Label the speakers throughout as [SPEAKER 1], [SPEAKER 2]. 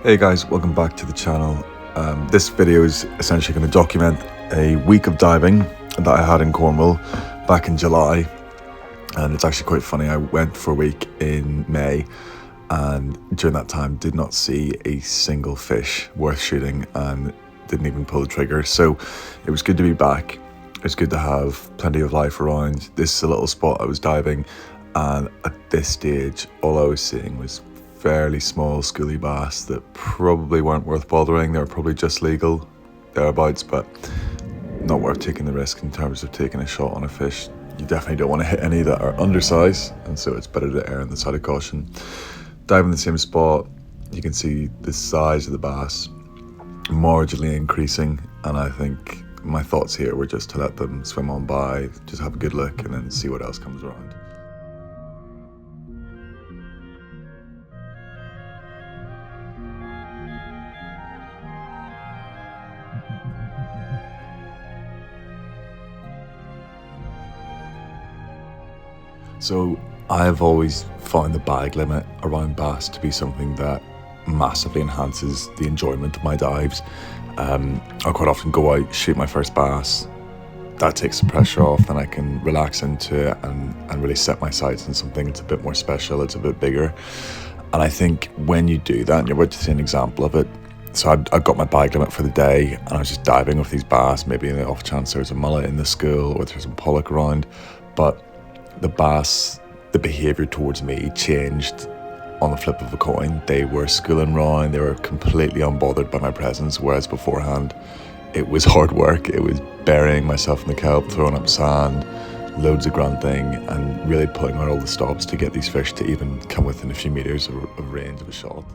[SPEAKER 1] Hey guys, welcome back to the channel. This video is essentially going to document a week of diving that I had in Cornwall back in July, and it's actually quite funny. I went for a week in May, and during that time did not see a single fish worth shooting and didn't even pull the trigger. So it was good to be back. It was good to have plenty of life around. This is a little spot I was diving, and at this stage all I was seeing was fairly small schoolie bass that probably weren't worth bothering. They were probably just legal thereabouts, but not worth taking the risk in terms of taking a shot on a fish. You definitely don't want to hit any that are undersized, and so it's better to err on the side of caution. Diving the same spot, you can see the size of the bass marginally increasing, and I think my thoughts here were just to let them swim on by, just have a good look, and then see what else comes around. So I've always found the bag limit around bass to be something that massively enhances the enjoyment of my dives. I'll quite often go out, shoot my first bass. That takes the pressure off, then I can relax into it and really set my sights on something that's a bit more special, it's a bit bigger. And I think when you do that, and you're about to see an example of it, so I got my bag limit for the day, and I was just diving with these bass, maybe in the off chance there's a mullet in the school or there's some pollock around, but the bass, the behaviour towards me changed on the flip of a coin. They were schooling round, they were completely unbothered by my presence, whereas beforehand it was hard work. It was burying myself in the kelp, throwing up sand, loads of grunting, and really putting out all the stops to get these fish to even come within a few metres of range of a shot.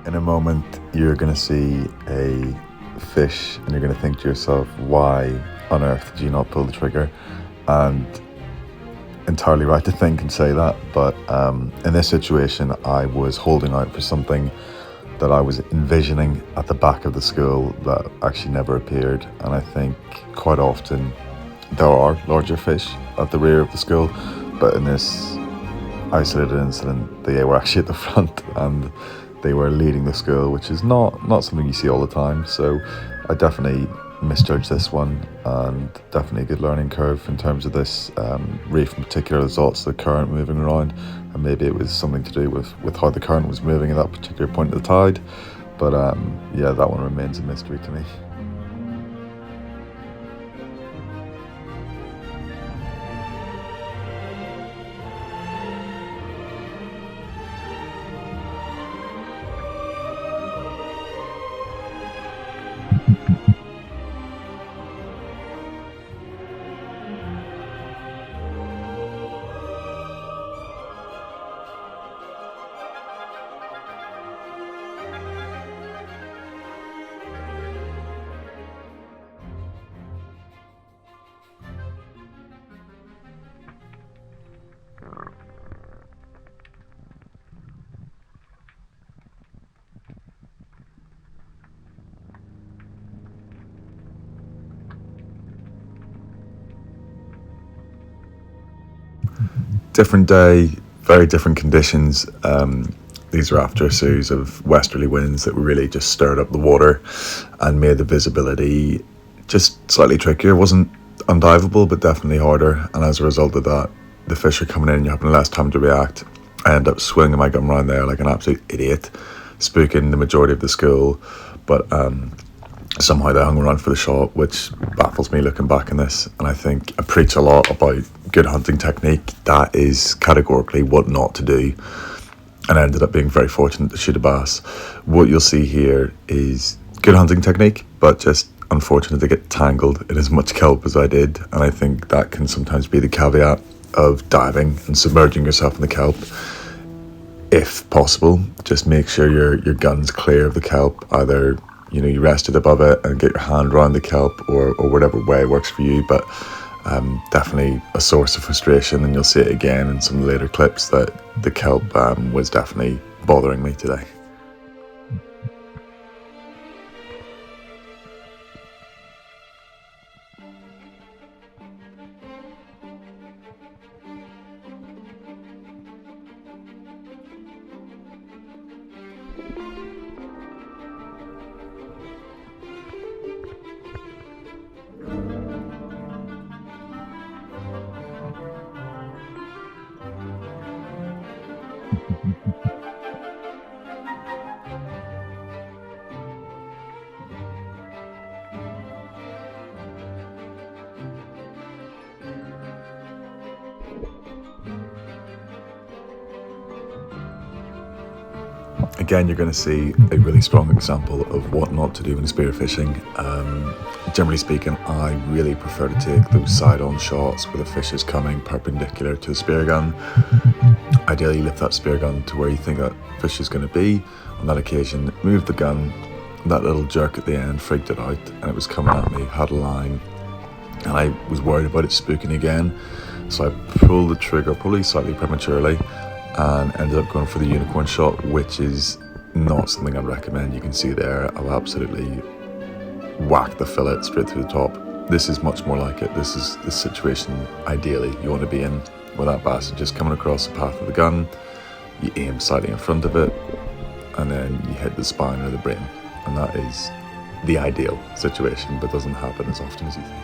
[SPEAKER 1] In a moment, you're going to see a fish and you're going to think to yourself, why on earth did you not pull the trigger? And entirely right to think and say that, but in this situation, I was holding out for something that I was envisioning at the back of the school that actually never appeared. And I think quite often there are larger fish at the rear of the school, but in this isolated incident, they were actually at the front and they were leading the school, which is not something you see all the time. So I definitely misjudged this one, and definitely a good learning curve in terms of this reef in particular. There's lots of the current moving around, and maybe it was something to do with how the current was moving at that particular point of the tide. But yeah, that one remains a mystery to me. different day, very different conditions. These are after a series of westerly winds that really just stirred up the water and made the visibility just slightly trickier. It wasn't undiveable, but definitely harder. And as a result of that, the fish are coming in and you're having less time to react. I end up swinging my gun around there like an absolute idiot, spooking the majority of the school. But somehow they hung around for the shot, which baffles me looking back on this. And I think I preach a lot about good hunting technique. That is categorically what not to do. And I ended up being very fortunate to shoot a bass. What you'll see here is good hunting technique, but just unfortunate to get tangled in as much kelp as I did. And I think that can sometimes be the caveat of diving and submerging yourself in the kelp. If possible, just make sure your gun's clear of the kelp. Either, you know, you rest it above it and get your hand around the kelp, or whatever way works for you. But definitely a source of frustration, and you'll see it again in some of the later clips that the kelp was definitely bothering me today. Again, you're going to see a really strong example of what not to do in spearfishing. Generally speaking, I really prefer to take those side-on shots where the fish is coming perpendicular to the spear gun. Ideally, lift that spear gun to where you think that fish is going to be. On that occasion, move the gun. That little jerk at the end freaked it out, and it was coming at me, had a line, and I was worried about it spooking again. So I pulled the trigger probably slightly prematurely, and ended up going for the unicorn shot, which is not something I'd recommend. You can see there, I've absolutely whacked the fillet straight through the top. This is much more like it. This is the situation ideally you want to be in, where that bass is just coming across the path of the gun, you aim slightly in front of it, and then you hit the spine or the brain. And that is the ideal situation, but doesn't happen as often as you think.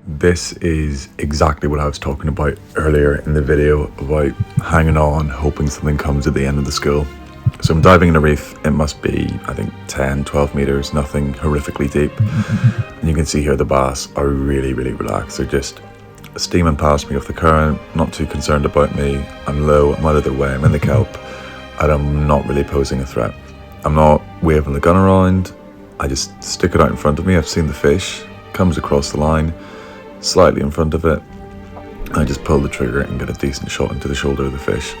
[SPEAKER 1] This is exactly what I was talking about earlier in the video, about hanging on, hoping something comes at the end of the school. So I'm diving in a reef. It must be, I think, 10, 12 meters, nothing horrifically deep. And you can see here the bass are really, really relaxed. They're just steaming past me off the current, not too concerned about me. I'm low, I'm out of their way, I'm in the kelp, and I'm not really posing a threat. I'm not waving the gun around, I just stick it out in front of me. I've seen the fish, comes across the line, slightly in front of it, and I just pull the trigger and get a decent shot into the shoulder of the fish.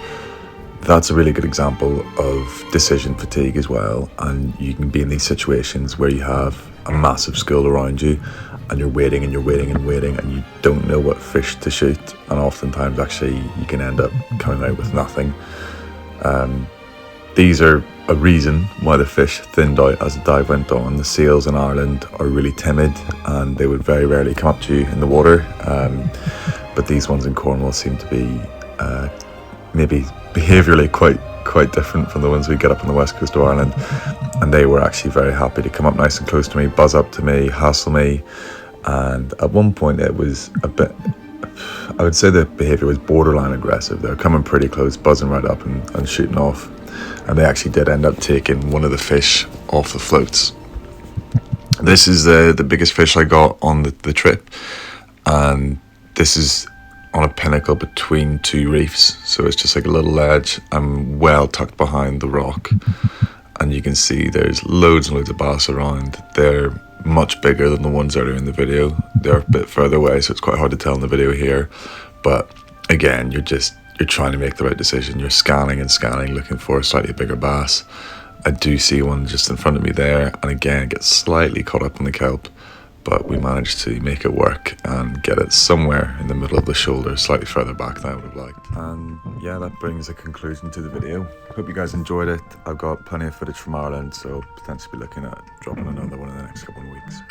[SPEAKER 1] That's a really good example of decision fatigue as well, and you can be in these situations where you have a massive school around you and you're waiting and you're waiting and waiting and you don't know what fish to shoot, and oftentimes actually you can end up coming out with nothing. these are a reason why the fish thinned out as the dive went on. The seals in Ireland are really timid and they would very rarely come up to you in the water, but these ones in Cornwall seem to be maybe behaviourally quite different from the ones we get up on the west coast of Ireland, and they were actually very happy to come up nice and close to me, buzz up to me, hassle me. And at one point it was a bit, I would say the behaviour was borderline aggressive. They were coming pretty close, buzzing right up and shooting off, and they actually did end up taking one of the fish off the floats. This is the biggest fish I got on the trip, and this is on a pinnacle between two reefs, so it's just like a little ledge. I'm well tucked behind the rock, and you can see there's loads and loads of bass around. They're much bigger than the ones earlier in the video. They're a bit further away, so it's quite hard to tell in the video here, but again, you're trying to make the right decision. You're scanning and scanning, looking for a slightly bigger bass. I do see one just in front of me there, and again get slightly caught up in the kelp, but we managed to make it work and get it somewhere in the middle of the shoulder, slightly further back than I would have liked. And yeah, that brings a conclusion to the video. Hope you guys enjoyed it. I've got plenty of footage from Ireland, so potentially be looking at dropping another one in the next couple of weeks.